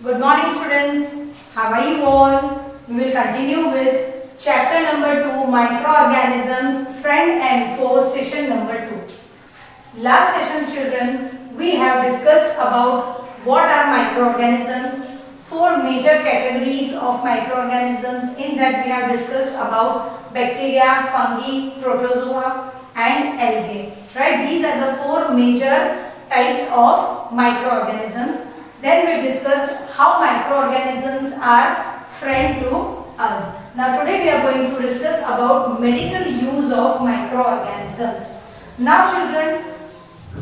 Good morning students. How are you all? We will continue with chapter number 2 microorganisms friend and foe session number 2. Last session children we have discussed about what are microorganisms, four major categories of microorganisms. In that we have discussed about bacteria, fungi, protozoa and algae. Right? These are the four major types of microorganisms. Then we discussed how microorganisms are friend to us. Now today we are going to discuss about medical use of microorganisms. Now children,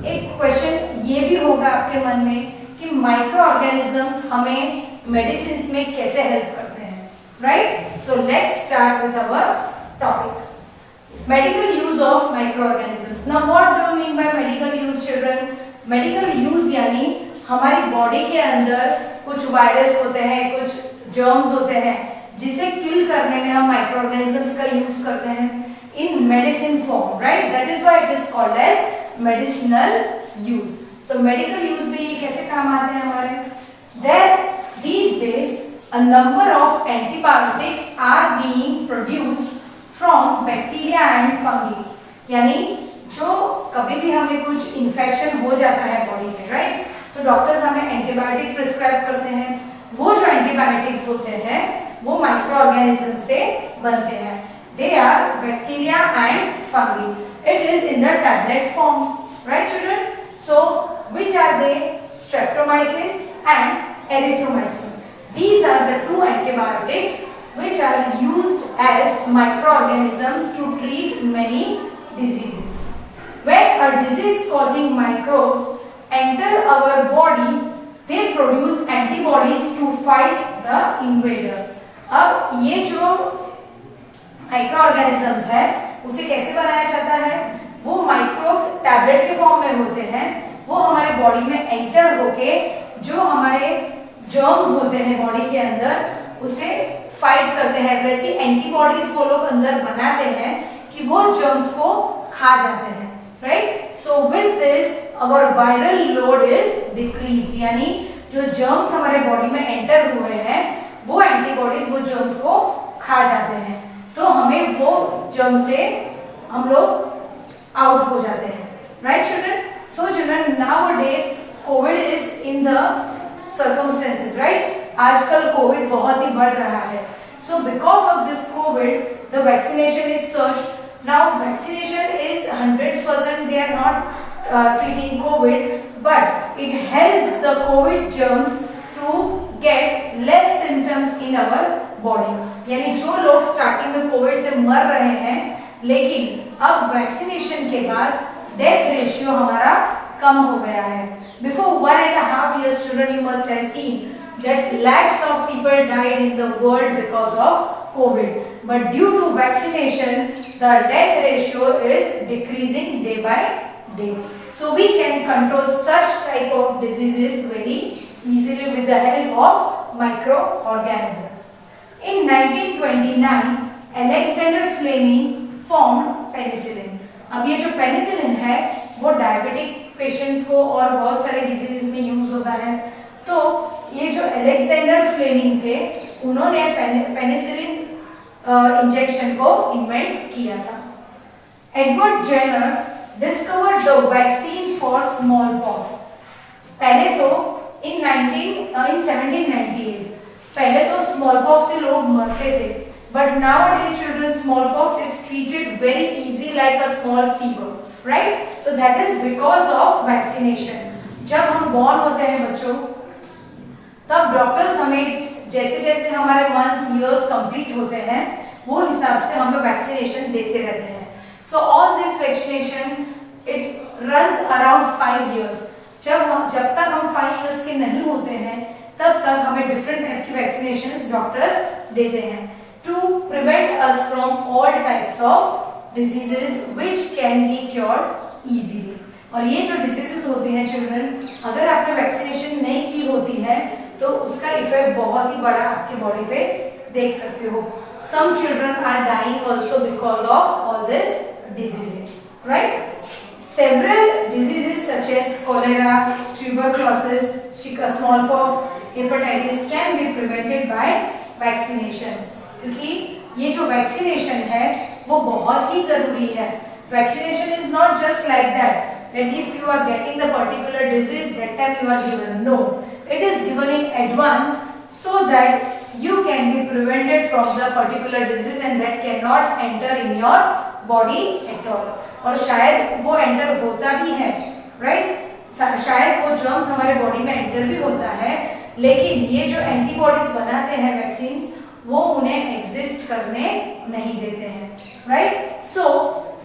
एक question ये भी होगा आपके मन में कि microorganisms हमें medicines में कैसे हेल्प करते हैं, right? So let's start with our topic, medical use of microorganisms. Now what do you mean by medical use children? Medical use यानी हमारी बॉडी के अंदर कुछ वायरस होते हैं, कुछ जर्म्स होते हैं जिसे किल करने में हम माइक्रोऑर्गेनिजम्स का यूज करते हैं in medicine form, right? That is why it is called as medicinal use. So medical use भी कैसे काम आते हैं हमारे? There these days a number of antibiotics are being produced from bacteria and fungi. यानी जो कभी भी हमें कुछ इन्फेक्शन हो जाता है बॉडी में, राइट? तो डॉक्टर्स हमें एंटीबायोटिक प्रिस्क्राइब करते हैं. वो जो एंटीबायोटिक्स होते हैं वो माइक्रो ऑर्गेनिज्म से बनते हैं. They are bacteria and fungi. It is in the tablet form, right children? So which are they? Streptomycin and erythromycin. These are the two antibiotics which are used as microorganisms to treat many diseases. When a disease causing microbes enter our body, they produce antibodies to fight the invader. अब ये जो microorganisms है उसे कैसे बनाया जाता है? वो माइक्रोब्स टैबलेट के फॉर्म में होते हैं. वो हमारे बॉडी में एंटर होके जो हमारे जर्म्स होते हैं बॉडी के अंदर उसे फाइट करते हैं. वैसी एंटीबॉडीज वो लोग अंदर बनाते हैं कि वो जर्म्स को खा जाते हैं, right? So with this our viral load is decreased. यानी जो जर्म्स हमारे बॉडी में एंटर हुए हैं वो एंटीबॉडीज वो जर्म्स को खा जाते हैं, तो हमें वो जर्म से हम लोग आउट हो जाते हैं, right children? So children, nowadays COVID is in the circumstances, right? आजकल कोविड बहुत ही बढ़ रहा है. So because of this COVID the vaccination is searched. Now vaccination is 100%. They are not treating COVID, but it helps the COVID germs to get less symptoms in our body. यानी जो लोग starting में Covid से मर रहे हैं लेकिन अब वैक्सीनेशन के बाद डेथ रेशियो हमारा कम हो गया है. Before 1.5 years, children, you must have seen that lakhs of people died in the world because of COVID. But due to vaccination, the death ratio is decreasing day by day. So we can control such type of diseases very easily with the help of microorganisms. In 1929, Alexander Fleming formed penicillin. अब ये जो penicillin है वो diabetic patients को और बहुत सारे diseases में यूज होता है. तो ये जो अलेक्जेंडर फ्लेमिंग थे उन्होंने पेनिसिलिन इंजेक्शन को इन्वेंट किया था. Edward Jenner discovered the vaccine for smallpox. पहले तो in 1798 पहले तो smallpox से लोग मरते थे, but nowadays children smallpox is treated very easy like a small fever, right? So that is because of vaccination. जब हम born होते हैं बच्चों तब डॉक्टर्स हमें जैसे जैसे हमारे months years complete होते हैं वो हिसाब से हमें वैक्सीनेशन देते रहते हैं. So all this vaccination it runs around 5 years. जब तक हम 5 years के नहीं होते हैं तब तक हमें डिफरेंट टाइप की वैक्सीनेशंस डॉक्टर्स देते हैं to prevent us from all types of diseases which can be cured easily. और ये जो डिजीजेस होते हैं चिल्ड्रन, अगर आपने वैक्सीनेशन नहीं की होती है तो उसका इफेक्ट बहुत ही बड़ा आपके बॉडी पे देख सकते हो. Some children are dying also because of all this diseases, right? Several diseases such as cholera, tuberculosis, smallpox hepatitis can be prevented by vaccination, क्योंकि ये जो वैक्सीनेशन है वो बहुत ही जरूरी है। Vaccination is not just like that if you are getting the particular disease that time you are given. No, it is given in advance so that you can be prevented from the particular disease and that cannot enter in your body at all. और शायद वो enter होता भी है, right? शायद वो germs हमारे body में एंटर भी होता है, लेकिन ये जो एंटीबॉडीज बनाते हैं वैक्सीन्स, वो उन्हें एग्जिस्ट करने नहीं देते हैं, right? So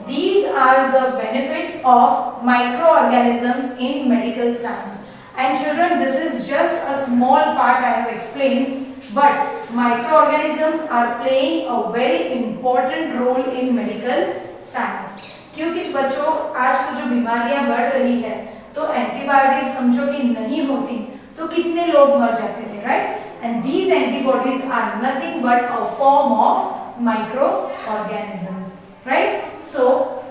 these are the benefits of microorganisms in medical science. And children, this is just a small part I have explained, but microorganisms are playing a very important role in medical science. क्योंकि बच्चों आजकल जो बीमारियां बढ़ रही है, तो antibiotic समझो कि नहीं होती तो कितने लोग मर जाते थे, right? And these antibodies are nothing but a form of microorganisms, right? So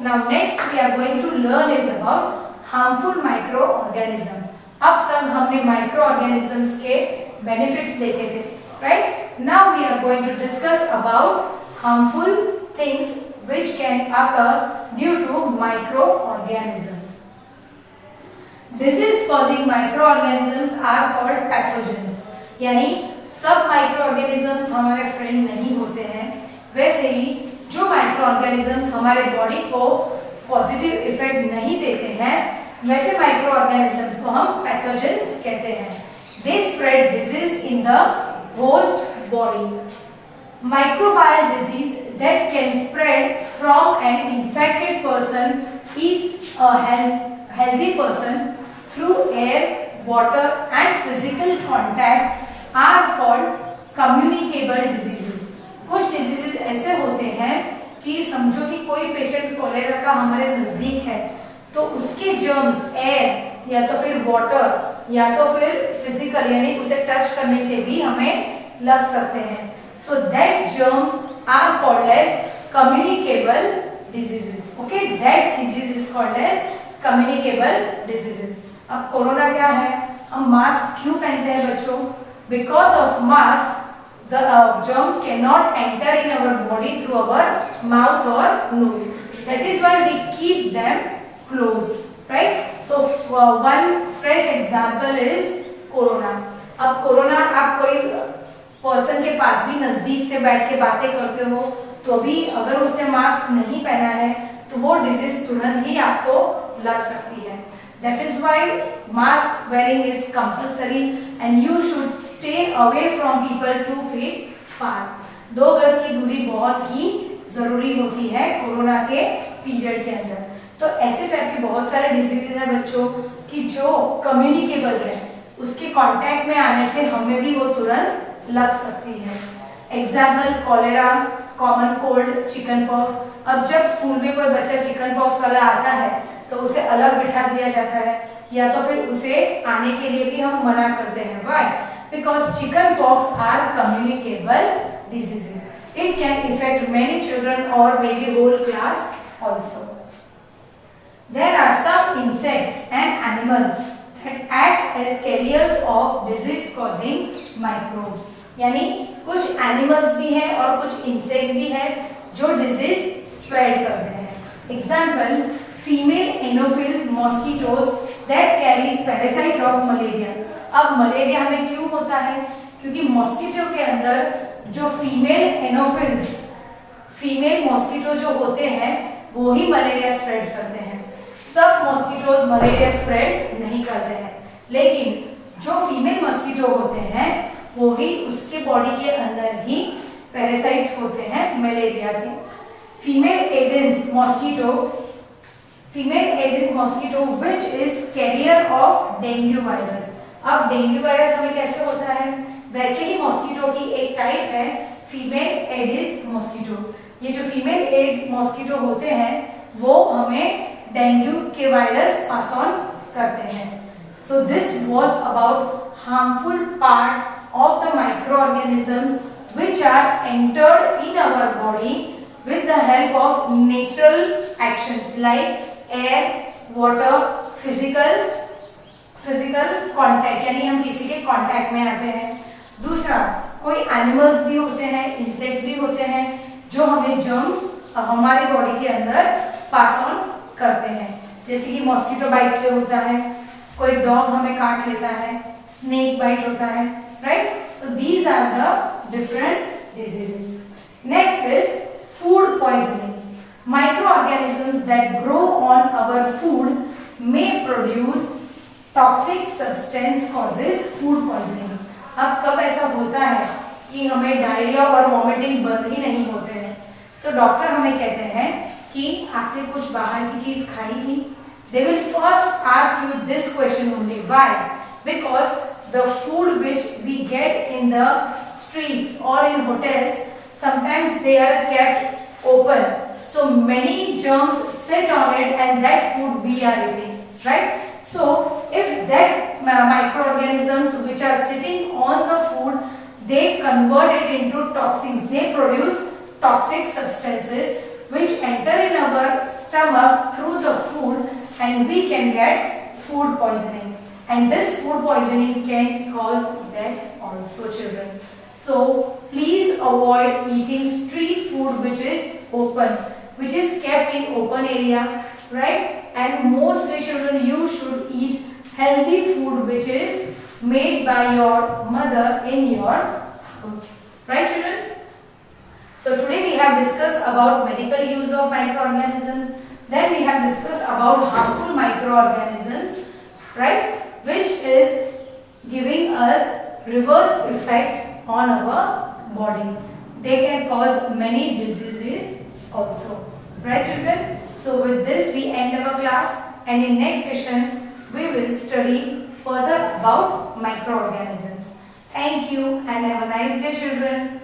now next we are going to learn is about harmful microorganism. अब तक हमने microorganisms के benefits देखे थे, right? Now we are going to discuss about harmful things which can occur due to microorganisms. Disease causing microorganisms are called pathogens. यानी सब microorganisms हमारे friend नहीं होते हैं, वैसे ही जो माइक्रोऑर्गेनिजम्स हमारे बॉडी को पॉजिटिव इफेक्ट नहीं देते हैं, वैसे माइक्रोऑर्गेनिजम्स को हम पैथोजेंस कहते हैं. They spread disease in the host body. Microbial disease that can spread from an infected person is a healthy person through air, water and physical contact are called communicable diseases. कुछ diseases ऐसे होते हैं कि समझो कि कोई patient cholera का हमारे नजदीक है, तो उसके जर्म्स एयर या तो फिर वाटर या तो फिर फिजिकल यानी उसे टच करने से भी हमें लग सकते हैं. So that germs are called as communicable diseases. Okay, that disease is called as communicable diseases. अब कोरोना क्या है, हम मास्क क्यों पहनते हैं बच्चों? Because of mask the germs cannot enter in our body through our mouth or nose. That is why we keep them closed, right? So one fresh example is corona. अब corona आप कोई person के पास भी नजदीक से बैठ के बातें करते हो तो भी अगर उसने मास्क नहीं पहना है तो वो डिजीज तुरंत ही आपको लग सकती है. That is why mask wearing is compulsory and you should stay away from people 2 feet far. 2 गज की दूरी बहुत ही जरूरी होती है कोरोना के पीरियड के अंदर. तो ऐसे टाइप के बहुत सारे डिजीजेज हैं बच्चों कि जो कम्युनिकेबल है, उसके कांटेक्ट में आने से हमें भी वो तुरंत लग सकती है. Example cholera, common cold, chicken pox. अब जब स्कूल में कोई बच्चा चिकन पॉक्स वाला आता है तो उसे अलग बिठा दिया जाता है या तो फिर उसे आने के लिए भी हम मना करते हैं. Why? Because chicken pox are communicable diseases. It can effect many children और may be whole class also. There are some insects and animal that act as carriers of disease causing microbes. यानी कुछ animals भी हैं और कुछ insects भी हैं जो डिजीज स्प्रेड करते हैं. Example, female anopheles mosquitoes that carries parasite of malaria. अब मलेरिया हमें क्यों होता है? क्योंकि मॉस्किटो के अंदर जो फीमेल एनोफिल्स, फीमेल मॉस्किटो जो होते हैं वो ही मलेरिया स्प्रेड करते हैं. सब मॉस्किटोज मलेरिया स्प्रेड नहीं करते हैं, लेकिन जो फीमेल मॉस्किटो होते हैं वो ही उसके बॉडी के अंदर ही पैरासाइट्स होते हैं मलेरिया के. Female Aedes mosquito which is carrier of dengue virus. अब डेंगू वायरस हमें कैसे होता है? वैसे ही मॉस्किटो की एक टाइप है फीमेल एडिस मॉस्किटो. ये जो फीमेल एडिस मॉस्किटो होते हैं वो हमें डेंगू के वायरस पास ऑन करते हैं. So this was about harmful part of the microorganisms which are entered in our body with the help of natural actions like air, water, physical contact, यानी हम किसी के कांटेक्ट में आते हैं। दूसरा, कोई एनिमल्स भी होते हैं, इंसेक्ट्स भी होते हैं जो हमें जर्म्स हमारी बॉडी के अंदर पास ऑन करते हैं, जैसे कि मॉस्किटो बाइट से होता है, कोई डॉग हमें काट लेता है, स्नेक बाइट होता है, right. So these are the different diseases. Next is food poisoning. Microorganisms that grow on our food may produce toxic substance causes food poisoning. अब कब ऐसा होता है कि हमें डायरिया और वॉमिटिंग बंद ही नहीं होते हैं, तो डॉक्टर हमें कहते हैं कि आपने कुछ बाहर की चीज खाई थी। They will first ask you this question only. Why? Because the food which we get in the streets or in hotels, sometimes they are kept open. So many germs sit on it and that food we are eating, right? So if that microorganisms which are sitting on the food, they convert it into toxins. They produce toxic substances which enter in our stomach through the food and we can get food poisoning. And this food poisoning can cause death also, children. So please avoid eating street food which is open, which is kept in open area, right? And mostly children, you should eat healthy food which is made by your mother in your house, right children? So today we have discussed about medical use of microorganisms, then we have discussed about harmful microorganisms, right, which is giving us reverse effect on our body. They can cause many diseases also, right children? So with this we end our class, and in next session we will study further about microorganisms. Thank you and have a nice day children.